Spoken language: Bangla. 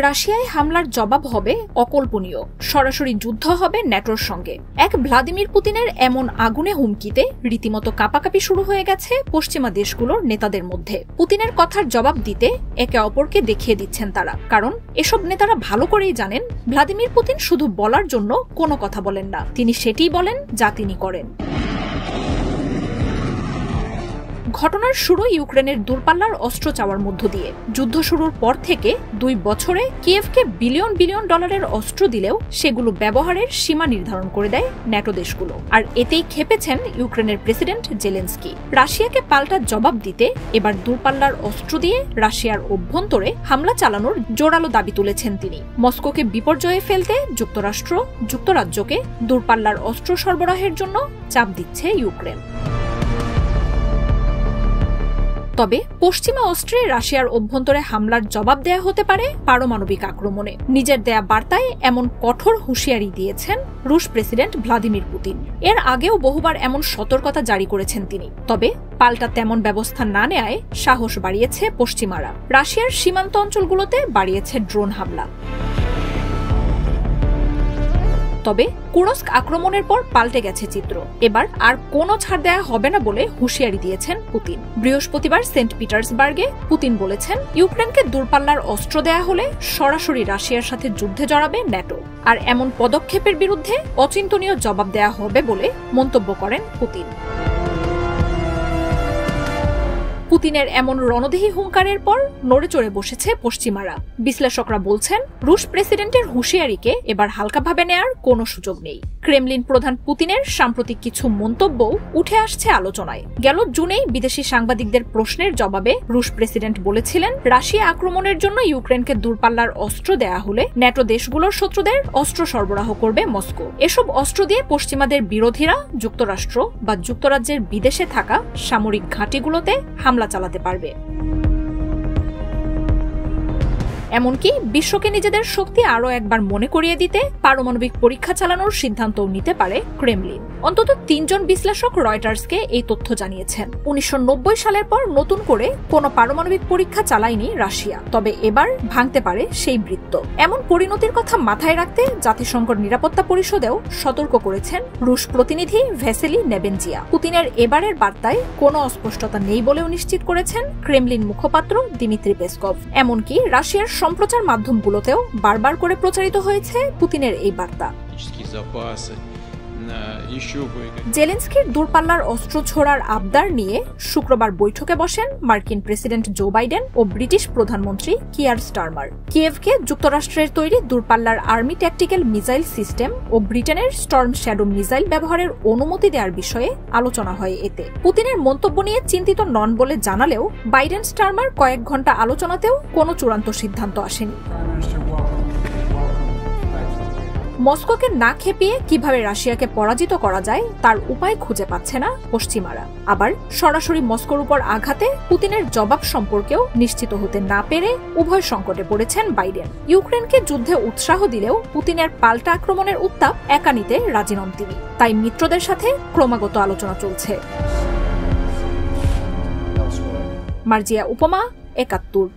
রাশিয়ায় হামলার জবাব হবে অকল্পনীয়, সরাসরি যুদ্ধ হবে ন্যাটোর সঙ্গে। এক ভ্লাদিমির পুতিনের এমন আগুনে হুমকিতে রীতিমতো কাঁপাকাঁপি শুরু হয়ে গেছে পশ্চিমা দেশগুলোর নেতাদের মধ্যে। পুতিনের কথার জবাব দিতে একে অপরকে দেখিয়ে দিচ্ছেন তারা, কারণ এসব নেতারা ভালো করেই জানেন ভ্লাদিমির পুতিন শুধু বলার জন্য কোনো কথা বলেন না, তিনি সেটিই বলেন যা তিনি করেন। ঘটনার শুরু ইউক্রেনের দূরপাল্লার অস্ত্র চাওয়ার মধ্য দিয়ে। যুদ্ধ শুরুর পর থেকে 2 বছরে কিয়েভকে বিলিয়ন বিলিয়ন ডলারের অস্ত্র দিলেও সেগুলো ব্যবহারের সীমা নির্ধারণ করে দেয় ন্যাটো দেশগুলো। আর এতেই ক্ষেপেছেন ইউক্রেনের প্রেসিডেন্ট জেলেনস্কি। রাশিয়াকে পাল্টা জবাব দিতে এবার দূরপাল্লার অস্ত্র দিয়ে রাশিয়ার অভ্যন্তরে হামলা চালানোর জোরালো দাবি তুলেছেন তিনি। মস্কোকে বিপর্যয়ে ফেলতে যুক্তরাজ্যকে দূরপাল্লার অস্ত্র সরবরাহের জন্য চাপ দিচ্ছে ইউক্রেন। তবে পশ্চিমা অস্ত্রে রাশিয়ার অভ্যন্তরে হামলার জবাব দেয়া হতে পারে পারমাণবিক আক্রমণে। নিজের দেয়া বার্তায় এমন কঠোর হুঁশিয়ারি দিয়েছেন রুশ প্রেসিডেন্ট ভ্লাদিমির পুতিন। এর আগেও বহুবার এমন সতর্কতা জারি করেছেন তিনি। তবে পাল্টা তেমন ব্যবস্থা না নেয়ায় সাহস বাড়িয়েছে পশ্চিমারা। রাশিয়ার সীমান্ত অঞ্চলগুলোতে বাড়িয়েছে ড্রোন হামলা। তবে কুরস্ক আক্রমণের পর পাল্টে গেছে চিত্র। এবার আর কোনো ছাড় দেয়া হবে না বলে হুঁশিয়ারি দিয়েছেন পুতিন। বৃহস্পতিবার সেন্ট পিটার্সবার্গে পুতিন বলেছেন, ইউক্রেনকে দূরপাল্লার অস্ত্র দেয়া হলে সরাসরি রাশিয়ার সাথে যুদ্ধে জড়াবে ন্যাটো, আর এমন পদক্ষেপের বিরুদ্ধে অচিন্তনীয় জবাব দেয়া হবে বলে মন্তব্য করেন পুতিন। পুতিনের এমন রণদেহী হুঙ্কারের পর নড়েচড়ে বসেছে পশ্চিমারা। বিশ্লেষকরা বলছেন, রুশ প্রেসিডেন্টের হুঁশিয়ারিকে এবার হালকাভাবে নেয়ার কোনো সুযোগ নেই। ক্রেমলিন প্রধান পুতিনের সাম্প্রতিক কিছু মন্তব্যও উঠে আসছে আলোচনায়। গেল জুনেই বিদেশি সাংবাদিকদের প্রশ্নের জবাবে রুশ প্রেসিডেন্ট বলেছিলেন, রাশিয়া আক্রমণের জন্য ইউক্রেনকে দূরপাল্লার অস্ত্র দেয়া হলে ন্যাটো দেশগুলোর শত্রুদের অস্ত্র সরবরাহ করবে মস্কো। এসব অস্ত্র দিয়ে পশ্চিমাদের বিরোধীরা যুক্তরাষ্ট্র বা যুক্তরাজ্যের বিদেশে থাকা সামরিক ঘাঁটিগুলোতে হামলা চালাতে পারবে। এমনকি বিশ্বকে নিজেদের শক্তি আরও একবার মনে করিয়ে দিতে পারমাণবিক পরীক্ষা চালানোর সিদ্ধান্তও নিতে পারে ক্রেমলিন। অন্তত 3 জন বিশ্লেষক রয়টার্সকে এই তথ্য জানিয়েছেন। 1990 সালের পর নতুন করে কোনো পারমাণবিক পরীক্ষা চালায়নি রাশিয়া, তবে এবার ভাঙতে পারে সেই বৃত্ত। এমন পরিণতির কথা মাথায় রাখতে জাতিসংঘের নিরাপত্তা পরিষদেও সতর্ক করেছেন রুশ প্রতিনিধি ভ্যাসেলি নেবেনজিয়া। পুতিনের এবারের বার্তায় কোনো অস্পষ্টতা নেই বলেও নিশ্চিত করেছেন ক্রেমলিন মুখপাত্র দিমিত্রি পেসকভ। এমনকি রাশিয়ার সম্প্রচার মাধ্যমগুলোতেও বারবার করে প্রচারিত হয়েছে পুতিনের এই বার্তা। জেলেনস্কির দূরপাল্লার অস্ত্র ছোড়ার আবদার নিয়ে শুক্রবার বৈঠকে বসেন মার্কিন প্রেসিডেন্ট জো বাইডেন ও ব্রিটিশ প্রধানমন্ত্রী কিয়ার স্টারমার। কিয়েভকে যুক্তরাষ্ট্রের তৈরি দূরপাল্লার আর্মি ট্যাকটিক্যাল মিসাইল সিস্টেম ও ব্রিটেনের স্টর্ম শ্যাডো মিসাইল ব্যবহারের অনুমতি দেওয়ার বিষয়ে আলোচনা হয় এতে। পুতিনের মন্তব্য নিয়ে চিন্তিত নন বলে জানালেও বাইডেন স্টারমার কয়েক ঘণ্টা আলোচনাতেও কোনো চূড়ান্ত সিদ্ধান্ত আসেনি। মস্কোকে না খেপিয়ে কিভাবে রাশিয়াকে পরাজিত করা যায় তার উপায় খুঁজে পাচ্ছে না পশ্চিমারা। আবার সরাসরি মস্কোর উপর আঘাতে পুতিনের জবাব সম্পর্কেও নিশ্চিত হতে না পেরে উভয় সংকটে পড়েছেন বাইডেন। ইউক্রেনকে যুদ্ধে উৎসাহ দিলেও পুতিনের পাল্টা আক্রমণের উত্তাপ একা নিতে রাজি নন তিনি। তাই মিত্রদের সাথে ক্রমাগত আলোচনা চলছে। মার্জিয়া উপমা, ৭১।